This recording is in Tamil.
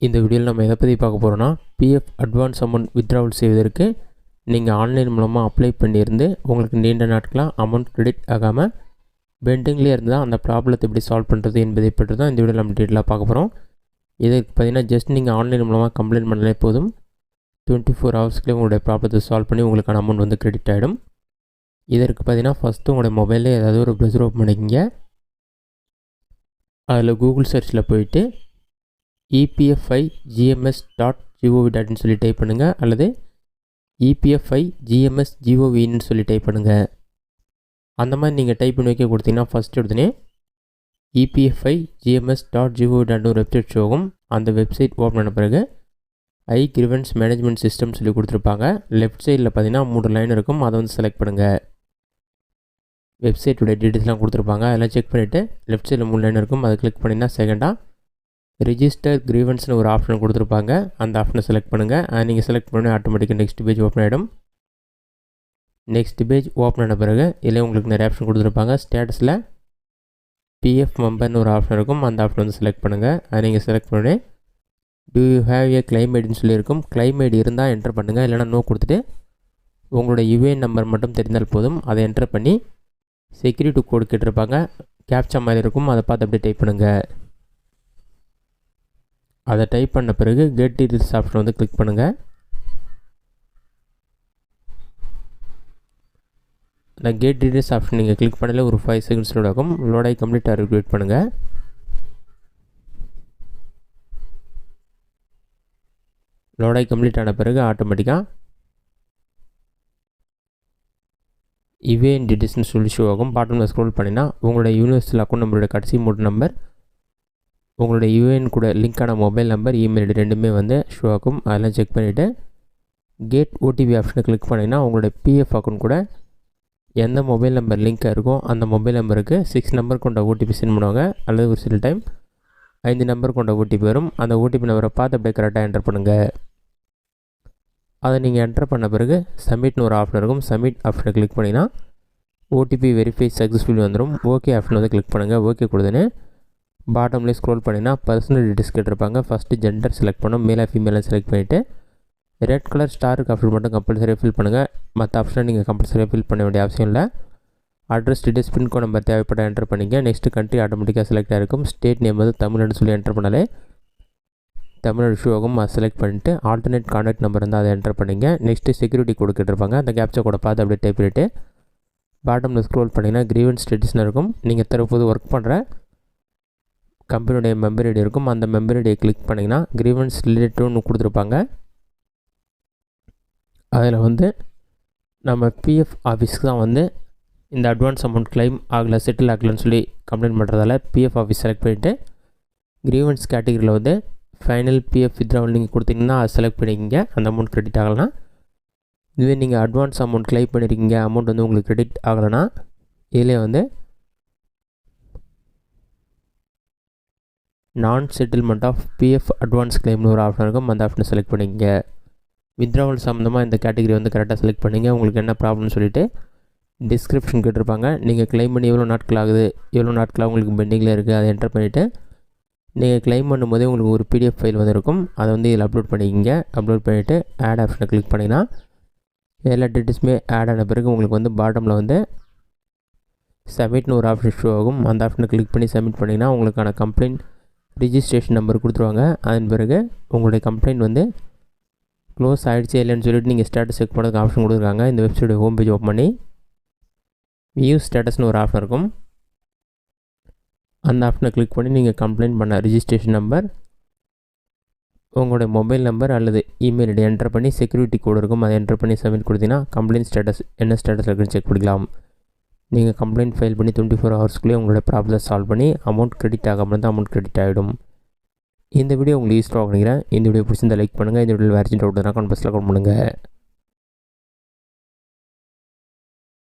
இந்த வீடியோவில் நம்ம எதை பற்றி பார்க்க போகிறோன்னா, பிஎஃப் அட்வான்ஸ் அமௌண்ட் வித்ட்ராவல் செய்வதற்கு நீங்கள் ஆன்லைன் மூலமாக அப்ளை பண்ணியிருந்து உங்களுக்கு நீண்ட நாட்களாக அமௌண்ட் கிரெடிட் ஆகாமல் பெண்டிங்லேயே இருந்தால் அந்த ப்ராப்ளத்தை எப்படி சால்வ் பண்ணுறது என்பதை பற்றி தான் இந்த வீடியோவில் நம்ம டீட்டெயிலாக பார்க்க போகிறோம். இதற்கு பார்த்தீங்கன்னா ஜஸ்ட் நீங்கள் ஆன்லைன் மூலமாக கம்ப்ளைண்ட் பண்ணாலே போதும், 24 ஹவர்ஸ்க்குள்ளே உங்களுடைய ப்ராப்ளத்தை சால்வ் பண்ணி உங்களுக்கான அமௌண்ட் வந்து கிரெடிட் ஆகிடும். இதற்கு பார்த்தீங்கன்னா ஃபஸ்ட்டு உங்களுடைய மொபைலில் ஏதாவது ஒரு ப்ரௌசர் ஓப்பன் பண்ணிக்கிங்க. அதில் கூகுள் சர்ச்சில் போயிட்டு epfigms.gov.in சொல்லி டைப் பண்ணுங்கள், அல்லது epfigms.gov.in சொல்லி டைப் பண்ணுங்கள். அந்த மாதிரி நீங்கள் டைப் பண்ணி வைக்க கொடுத்தீங்கன்னா ஃபஸ்ட் எடுத்துனே epfigms.gov.in ஒரு வெப்சைட் ஷோகும். அந்த வெப்சைட் ஓப்பன் பண்ண பிறகு கிரிவன்ஸ் மேனேஜ்மெண்ட் சிஸ்டம் சொல்லி கொடுத்துருப்பாங்க. லெஃப்ட் சைடில் பார்த்தீங்கன்னா 3 லைன் இருக்கும், அதை வந்து செலக்ட் பண்ணுங்கள். வெப்சைட்டோட டீட்டெயில்ஸ்லாம் கொடுத்துருப்பாங்க, அதெல்லாம் செக் பண்ணிவிட்டு லெஃப்ட் சைடில் 3 லைன் இருக்கும், அதை கிளிக் பண்ணிங்கன்னா செகண்டாக ரிஜிஸ்டர் கிரீவன்ஸ்னு ஒரு ஆப்ஷன் கொடுத்துருப்பாங்க. அந்த ஆப்ஷனை செலக்ட் பண்ணுங்கள். அதை நீங்கள் செலக்ட் பண்ணி ஆட்டோமேட்டிக்காக நெக்ஸ்ட் பேஜ் ஓப்பன் ஆகிடும். நெக்ஸ்ட் பேஜ் ஓப்பன் ஆன பிறகு இதில் உங்களுக்கு நிறைய ஆப்ஷன் கொடுத்துருப்பாங்க. ஸ்டேட்டஸில் பிஎஃப் மெம்பர்னு ஒரு ஆப்ஷன் இருக்கும், அந்த ஆப்ஷன் வந்து செலக்ட் பண்ணுங்கள். அதை நீங்கள் செலக்ட் பண்ணி do you have a claim ஐடின்னு சொல்லியிருக்கும். கிளைம் ஐடி இருந்தால் என்டர் பண்ணுங்கள், இல்லைனா நோ கொடுத்துட்டு உங்களோட யுஏஎன் நம்பர் மட்டும் தெரிந்தால் போதும். அதை என்டர் பண்ணி செக்யூரிட்டி கோடு கேட்டிருப்பாங்க, கேப்சா மாதிரி இருக்கும், அதை பார்த்து அப்படியே டைப் பண்ணுங்கள். அதை டைப் பண்ண பிறகு கெட் டீட்டெயில்ஸ் ஆப்ஷன் வந்து கிளிக் பண்ணுங்கள். அந்த கெட் டீட்டெயில்ஸ் ஆப்ஷன் நீங்கள் கிளிக் பண்ணல ஒரு 5 செகண்ட்ஸ் லோட் ஆகும். லோட் ஆகி கம்ப்ளீட் ஆகிருக்கு, வெயிட் பண்ணுங்கள். லோட் ஆகி கம்ப்ளீட் ஆன பிறகு ஆட்டோமேட்டிக்காக யுஏஎன் டீட்டெயில்ஸ்னு சொல்லி ஷோ ஆகும். பாட்டமில் ஸ்க்ரோல் பண்ணினா உங்களுடைய யூனிவர்சல் அக்கௌண்ட் நம்பரோட கடைசி 3 நம்பர், உங்களுடைய யுஏஎன் கூட லிங்கான மொபைல் நம்பர், இமெயில் ஐடி ரெண்டுமே வந்து ஷோ ஆகும். அதெல்லாம் செக் பண்ணிவிட்டு கேட் ஓடிபி ஆப்ஷனை கிளிக் பண்ணிங்கன்னா உங்களுடைய பிஎஃப் அக்கௌண்ட் கூட எந்த மொபைல் நம்பர் லிங்காக இருக்கோ அந்த மொபைல் நம்பருக்கு 6 நம்பர் கொண்ட ஓடிபி சென்ட் பண்ணுவாங்க, அல்லது ஒரு சில டைம் 5 நம்பர் கொண்ட ஓடிபி வரும். அந்த ஓடிபி நம்பரை பார்த்து அப்படியே கரெக்டாக என்டர் பண்ணுங்கள். அதை நீங்கள் என்டர் பண்ண பிறகு சப்மிட்னு ஒரு ஆப்ஷன் இருக்கும். சப்மிட் ஆப்ஷனை கிளிக் பண்ணிங்கன்னா ஓடிபி வெரிஃபை சக்ஸஸ்ஃபுல்லி வந்துடும். ஓகே ஆப்ஷன் வந்து கிளிக் பண்ணுங்கள். ஓகே கொடுத்துன்னு பாட்டம்லேயே ஸ்க்ரோல் பண்ணிங்கன்னா பர்சனல் டீட்டெயில்ஸ் கேட்டிருப்பாங்க. ஃபஸ்ட்டு ஜெண்டர் செலக்ட் பண்ணணும், மேலாக ஃபீமேலாக செலக்ட் பண்ணிவிட்டு ரெட் கலர் ஸ்டாருக்கு ஆப்ஷன் மட்டும் கம்பல்சரியாக ஃபில் பண்ணுங்கள். மற்ற ஆப்ஷனை நீங்கள் கம்பல்சரியாக ஃபில் பண்ண வேண்டிய அவசியம் இல்லை. அட்ரஸ் டீட்டெயில்ஸ், பின்கோட் நம்பர் தேவைப்பட்ட என்டர் பண்ணிங்க. நெக்ஸ்ட்டு கண்ட்ரி ஆட்டோமேட்டிக்காக செலக்ட் ஆகிருக்கும். ஸ்டேட் நேம் வந்து தமிழ்நாடு சொல்லி என்டர் பண்ணாலே தமிழ்நாடு ஷோ ஆகும். அதை செலக்ட் பண்ணிவிட்டு ஆல்டர்னேட் கான்டாக்ட் நம்பர் இருந்தால் அதை என்டர் பண்ணிங்க. நெக்ஸ்ட்டு செக்யூரிட்டி கோடு கேட்டிருப்பாங்க, அந்த கேப்சா கோடை பார்த்து அப்படியே டைப் பண்ணிவிட்டு பாட்டமில் ஸ்க்ரோல் பண்ணிங்கன்னா கிரீவன்ஸ் ஸ்டேட்டஸ்னு இருக்கும். நீங்கள் தற்போது ஒர்க் பண்ணுற கம்பெனியுடைய மெம்பர் ஐடி இருக்கும், அந்த மெம்பர் ஐடியை கிளிக் பண்ணிங்கன்னா கிரீவன்ஸ் ரிலேட்டிவ்னு கொடுத்துருப்பாங்க. அதில் வந்து நம்ம பிஎஃப் ஆஃபீஸ்க்கு தான் வந்து இந்த அட்வான்ஸ் அமௌண்ட் கிளைம் ஆகலை, செட்டில் ஆகலைன்னு சொல்லி கம்ப்ளைண்ட் பண்ணுறதால பிஎஃப் ஆஃபீஸ் செலக்ட் பண்ணிவிட்டு கிரீவன்ஸ் கேட்டகரியில் வந்து ஃபைனல் பிஎஃப் வித்ட்ராவல் நீங்கள் கொடுத்தீங்கன்னா அதை செலக்ட் பண்ணிக்கிங்க. அந்த அமௌண்ட் கிரெடிட் ஆகலைன்னா, இதுவே நீங்கள் அட்வான்ஸ் அமௌண்ட் கிளைம் பண்ணியிருக்கீங்க, அமௌண்ட் வந்து உங்களுக்கு கிரெடிட் ஆகலைன்னா இதிலே வந்து நான் செட்டில்மெண்ட் ஆஃப் பிஎஃப் அட்வான்ஸ் கிளைம்னு ஒரு ஆப்ஷன் இருக்கும், அந்த ஆப்ஷனை செலக்ட் பண்ணிக்கங்க. வித்ட்ராவல் சம்மந்தமாக இந்த கேட்டகரி வந்து கரெக்டாக செலக்ட் பண்ணிங்க. உங்களுக்கு என்ன ப்ராப்ளம்னு சொல்லிவிட்டு டிஸ்கிரிப்ஷன் கேட்டிருப்பாங்க. நீங்கள் கிளைம் பண்ணி எவ்வளோ நாட்கள் ஆகுது, எவ்வளோ நாட்களாக உங்களுக்கு பெண்டிங்கில் இருக்குது, அதை என்டர் பண்ணிவிட்டு நீங்கள் கிளைம் பண்ணும்போதே உங்களுக்கு ஒரு பிடிஎஃப் ஃபைல் வந்து இருக்கும், அதை வந்து இதில் அப்லோட் பண்ணிக்கிங்க. அப்லோட் பண்ணிவிட்டு ஆட் ஆப்ஷனை கிளிக் பண்ணிங்கன்னா எல்லா டீட்டெயில்ஸுமே ஆட் ஆன பிறகு உங்களுக்கு வந்து பாட்டமில் வந்து சப்மிட்னு ஒரு ஆப்ஷன் ஷோ ஆகும். அந்த ஆப்ஷனை கிளிக் பண்ணி சப்மிட் பண்ணிங்கன்னா உங்களுக்கான கம்ப்ளைண்ட் ரிஜிஸ்ட்ரேஷன் நம்பர் கொடுத்துருவாங்க. அதன் பிறகு உங்களுடைய கம்ப்ளைண்ட் வந்து க்ளோஸ் ஆகிடுச்சு இல்லைன்னு சொல்லிட்டு நீங்கள் ஸ்டேட்டஸ் செக் பண்ணுறதுக்கு ஆப்ஷன் கொடுத்துருக்காங்க. இந்த வெப்சைட்டோட ஹோம் பேஜ் ஓப்பன் பண்ணி வியூ ஸ்டேட்டஸ்னு ஒரு ஆப்ஷன் இருக்கும், அந்த ஆப்ஷனை கிளிக் பண்ணி நீங்கள் கம்ப்ளைண்ட் பண்ண ரிஜிஸ்ட்ரேஷன் நம்பர், உங்களுடைய மொபைல் நம்பர் அல்லது இமெயில் ஐடி என்டர் பண்ணி செக்யூரிட்டி கோடு இருக்கும், அதை என்டர் பண்ணி சப்மிட் கொடுத்தீங்கன்னா கம்ப்ளைண்ட் ஸ்டேட்டஸ் என்ன ஸ்டேட்டஸ் இருக்குன்னு செக் பண்ணிக்கலாம். நீங்கள் கம்ப்ளைண்ட் ஃபைல் பண்ணி 24 ஹவர்ஸ்க்குள்ளே உங்களோட ப்ராப்ளத்தை சால்வ் பண்ணி அமௌண்ட் கிரெடிட் ஆகாமல் இருந்தால் அமௌண்ட் கிரெடிட் ஆகிடும். இந்த வீடியோ உங்களுக்கு யூஸ்ஃபுல்லாக நினைக்கிறேன். இந்த வீடியோ பிடிச்சிருந்தால் லைக் பண்ணுங்கள். இந்த வீடியோவில் வேறு டவுட் இருந்தால் கமெண்ட் பாக்ஸில் கமெண்ட் பண்ணுங்கள்.